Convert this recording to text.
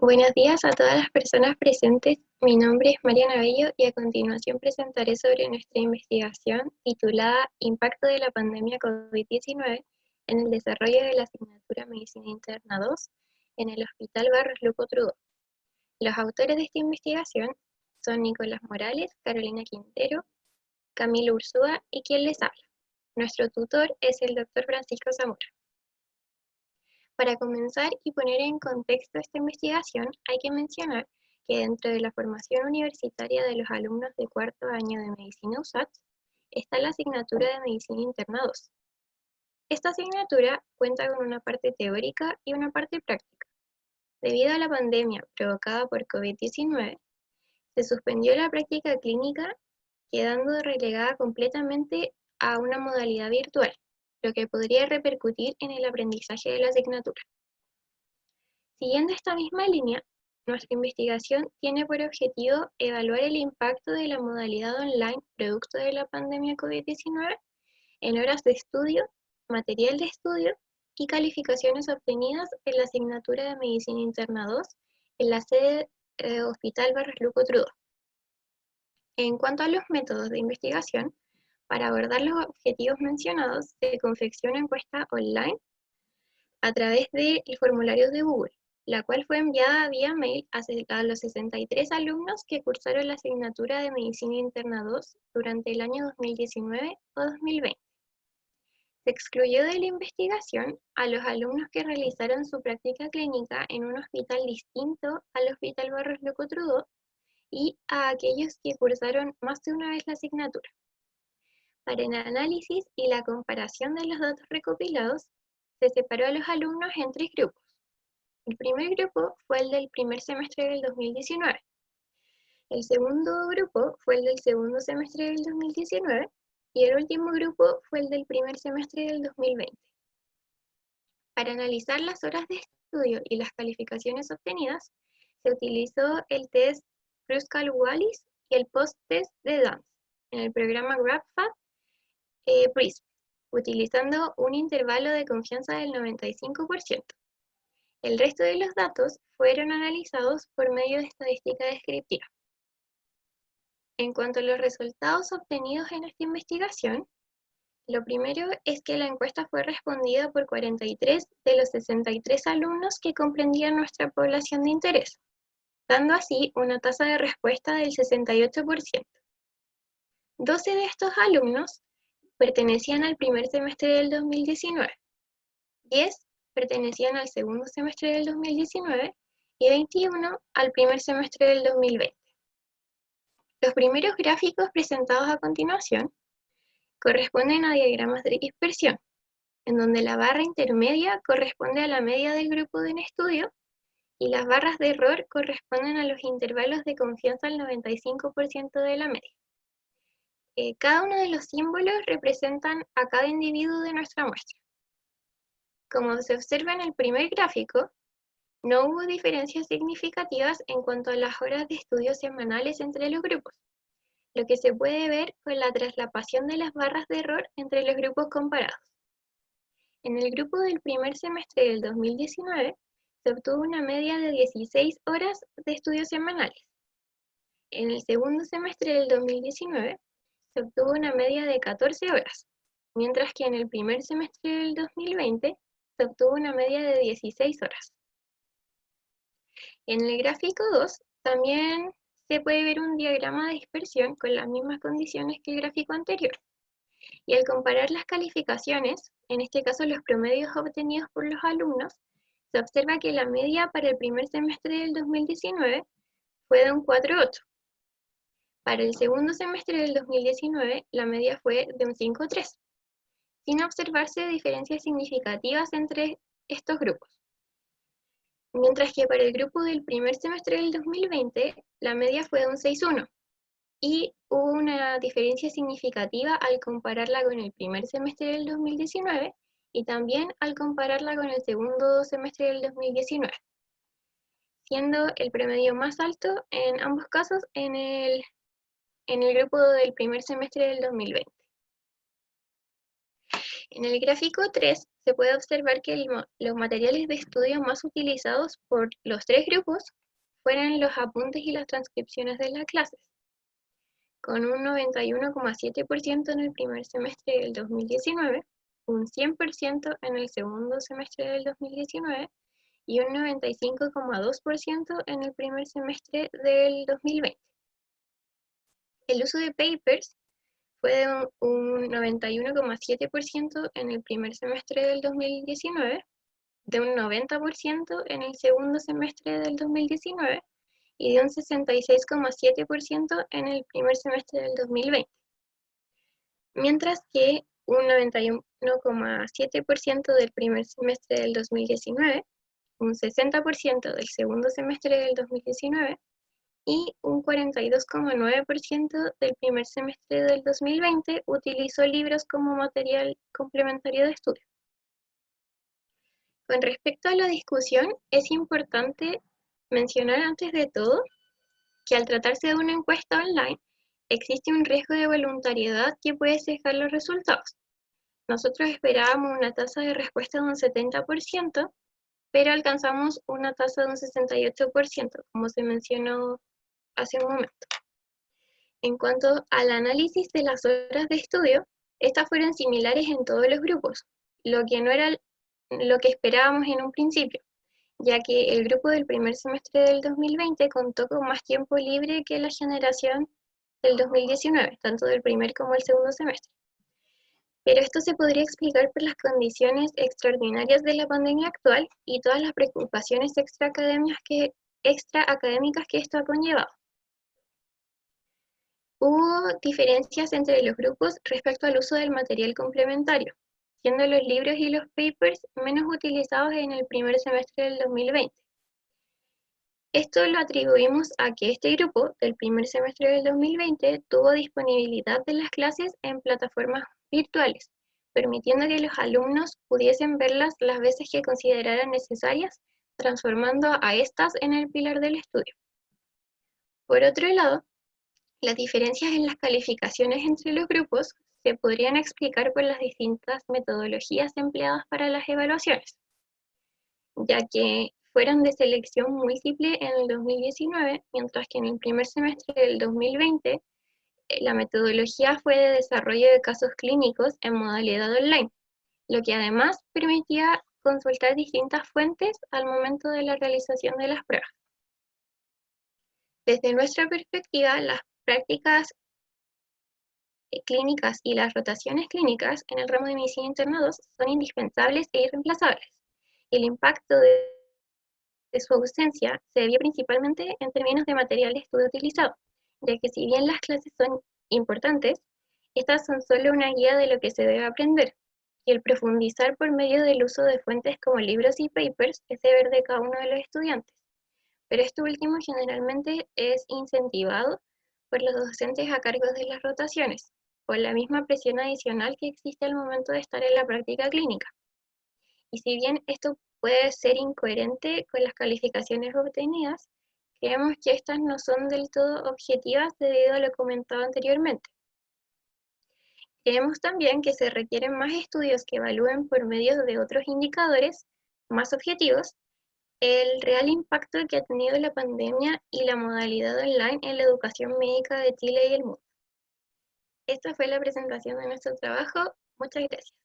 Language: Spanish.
Buenos días a todas las personas presentes. Mi nombre es Mariana Bello y a continuación presentaré sobre nuestra investigación titulada Impacto de la pandemia COVID-19 en el desarrollo de la asignatura Medicina Interna 2 en el Hospital Barros Luco Trudó. Los autores de esta investigación son Nicolás Morales, Carolina Quintero, Camilo Ursúa y quien les habla. Nuestro tutor es el Dr. Francisco Zamora. Para comenzar y poner en contexto esta investigación, hay que mencionar que dentro de la formación universitaria de los alumnos de cuarto año de Medicina USAT está la asignatura de Medicina Interna 2. Esta asignatura cuenta con una parte teórica y una parte práctica. Debido a la pandemia provocada por COVID-19, se suspendió la práctica clínica, quedando relegada completamente a una modalidad virtual, lo que podría repercutir en el aprendizaje de la asignatura. Siguiendo esta misma línea, nuestra investigación tiene por objetivo evaluar el impacto de la modalidad online producto de la pandemia COVID-19 en horas de estudio, material de estudio y calificaciones obtenidas en la asignatura de Medicina Interna 2 en la sede Hospital Barros Luco Trudó. En cuanto a los métodos de investigación, para abordar los objetivos mencionados, se confecciona encuesta online a través del formulario de Google, la cual fue enviada vía mail a los 63 alumnos que cursaron la asignatura de Medicina Interna 2 durante el año 2019 o 2020. Se excluyó de la investigación a los alumnos que realizaron su práctica clínica en un hospital distinto al Hospital Barros Luco Trudó y a aquellos que cursaron más de una vez la asignatura. Para el análisis y la comparación de los datos recopilados, se separó a los alumnos en 3 grupos. El primer grupo fue el del primer semestre del 2019. El segundo grupo fue el del segundo semestre del 2019 y el último grupo fue el del primer semestre del 2020. Para analizar las horas de estudio y las calificaciones obtenidas, se utilizó el test Kruskal-Wallis y el post-test de Dance en el programa GraphPad PRISM, utilizando un intervalo de confianza del 95%. El resto de los datos fueron analizados por medio de estadística descriptiva. En cuanto a los resultados obtenidos en esta investigación, lo primero es que la encuesta fue respondida por 43 de los 63 alumnos que comprendían nuestra población de interés, dando así una tasa de respuesta del 68%. 12 de estos alumnos pertenecían al primer semestre del 2019, 10 pertenecían al segundo semestre del 2019 y 21 al primer semestre del 2020. Los primeros gráficos presentados a continuación corresponden a diagramas de dispersión, en donde la barra intermedia corresponde a la media del grupo de estudio y las barras de error corresponden a los intervalos de confianza al 95% de la media. Cada uno de los símbolos representan a cada individuo de nuestra muestra. Como se observa en el primer gráfico, no hubo diferencias significativas en cuanto a las horas de estudio semanales entre los grupos, lo que se puede ver con la traslapación de las barras de error entre los grupos comparados. En el grupo del primer semestre del 2019, se obtuvo una media de 16 horas de estudio semanales. En el segundo semestre del 2019, se obtuvo una media de 14 horas, mientras que en el primer semestre del 2020, se obtuvo una media de 16 horas. En el gráfico 2 también se puede ver un diagrama de dispersión con las mismas condiciones que el gráfico anterior. Y al comparar las calificaciones, en este caso los promedios obtenidos por los alumnos, se observa que la media para el primer semestre del 2019 fue de un 4,8. Para el segundo semestre del 2019, la media fue de un 5,3, sin observarse diferencias significativas entre estos grupos. Mientras que para el grupo del primer semestre del 2020, la media fue de un 6,1, y hubo una diferencia significativa al compararla con el primer semestre del 2019 y también al compararla con el segundo semestre del 2019, siendo el promedio más alto en ambos casos en el grupo del primer semestre del 2020. En el gráfico 3 se puede observar que los materiales de estudio más utilizados por los tres grupos fueron los apuntes y las transcripciones de las clases, con un 91,7% en el primer semestre del 2019, un 100% en el segundo semestre del 2019 y un 95,2% en el primer semestre del 2020. El uso de papers fue de un 91,7% en el primer semestre del 2019, de un 90% en el segundo semestre del 2019 y de un 66,7% en el primer semestre del 2020. Mientras que un 91,7% del primer semestre del 2019, un 60% del segundo semestre del 2019 y un 42,9% del primer semestre del 2020 utilizó libros como material complementario de estudio. Con respecto a la discusión, es importante mencionar antes de todo que al tratarse de una encuesta online, existe un riesgo de voluntariedad que puede sesgar los resultados. Nosotros esperábamos una tasa de respuesta de un 70%, pero alcanzamos una tasa de un 68%, como se mencionó hace un momento. En cuanto al análisis de las horas de estudio, estas fueron similares en todos los grupos, lo que no era lo que esperábamos en un principio, ya que el grupo del primer semestre del 2020 contó con más tiempo libre que la generación del 2019, tanto del primer como el segundo semestre. Pero esto se podría explicar por las condiciones extraordinarias de la pandemia actual y todas las preocupaciones extraacadémicas que esto ha conllevado. Hubo diferencias entre los grupos respecto al uso del material complementario, siendo los libros y los papers menos utilizados en el primer semestre del 2020. Esto lo atribuimos a que este grupo del primer semestre del 2020 tuvo disponibilidad de las clases en plataformas virtuales, permitiendo que los alumnos pudiesen verlas las veces que consideraran necesarias, transformando a estas en el pilar del estudio. Por otro lado, las diferencias en las calificaciones entre los grupos se podrían explicar por las distintas metodologías empleadas para las evaluaciones, ya que fueron de selección múltiple en el 2019, mientras que en el primer semestre del 2020 la metodología fue de desarrollo de casos clínicos en modalidad online, lo que además permitía consultar distintas fuentes al momento de la realización de las pruebas. Desde nuestra perspectiva, las prácticas clínicas y las rotaciones clínicas en el ramo de medicina interna 2 son indispensables e irreemplazables. El impacto de su ausencia se debió principalmente en términos de material de estudio utilizado, ya que si bien las clases son importantes, estas son solo una guía de lo que se debe aprender, y el profundizar por medio del uso de fuentes como libros y papers es deber de cada uno de los estudiantes. Pero esto último generalmente es incentivado por los docentes a cargo de las rotaciones, por la misma presión adicional que existe al momento de estar en la práctica clínica. Y si bien esto puede ser incoherente con las calificaciones obtenidas, creemos que estas no son del todo objetivas debido a lo comentado anteriormente. Creemos también que se requieren más estudios que evalúen por medio de otros indicadores más objetivos el real impacto que ha tenido la pandemia y la modalidad online en la educación médica de Chile y el mundo. Esta fue la presentación de nuestro trabajo. Muchas gracias.